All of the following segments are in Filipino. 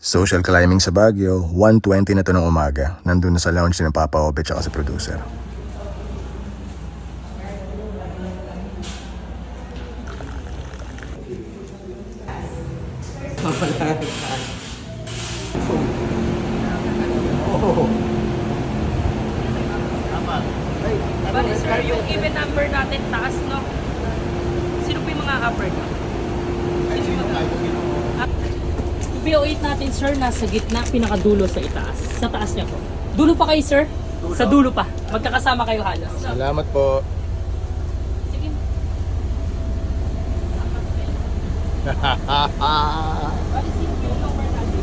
Social climbing sa Baguio, 1:20 na to ng umaga. Nandun na sa lounge ni Papa Obe at si producer. Bali sir, yung even number natin taas, no? Sino po yung mga upper? Yung PO8 natin sir, nasa gitna, pinakadulo sa itaas. Sa taas niya po. Dulo pa kayo sir? Sa dulo pa. Magkakasama kayo halos. Salamat po. Sige. Bali sino po yung number natin?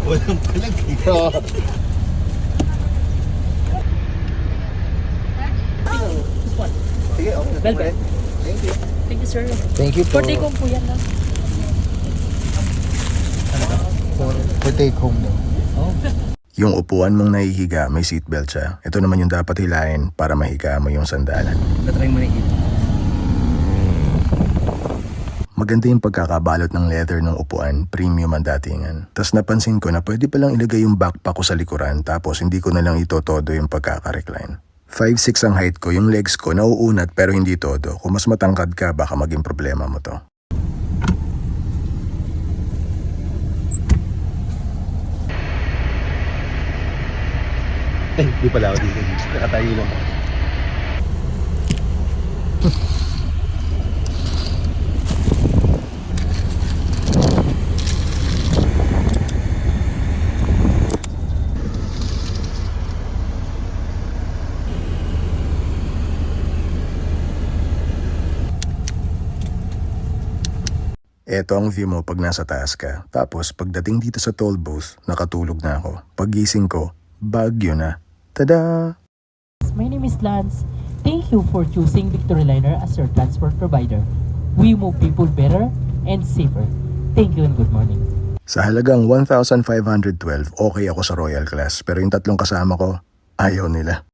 Walang palag dito. This one. Sige, okay. Welcome. Thank you. Thank you sir. Thank you po. For take home po yan lang. For take home daw. Yung upuan mong nahihiga, may seatbelt siya. Ito naman yung dapat hilahin para mahiga mo yung sandalan. Natry mo na ito. Maganda yung pagkakabalot ng leather ng upuan, premium ang datingan. Tapos napansin ko na pwede palang ilagay yung backpack ko sa likuran tapos hindi ko na lang itotodo yung pagkaka-recline. 5'6" ang height ko, yung legs ko nauunat pero hindi todo. Kung mas matangkad ka, baka maging problema mo to. Di pala ako dito. Nakatayo lang. Eto ang view mo pag nasa taas ka. Tapos pagdating dito sa toll booth, nakatulog na ako. Paggising ko, Baguio na. Tada! My name is Lance. Thank you for choosing Victoryliner as your transport provider. We move people better and safer. Thank you and good morning. Sa halagang 1,512, okay ako sa Royal Class. Pero yung tatlong kasama ko, ayaw nila.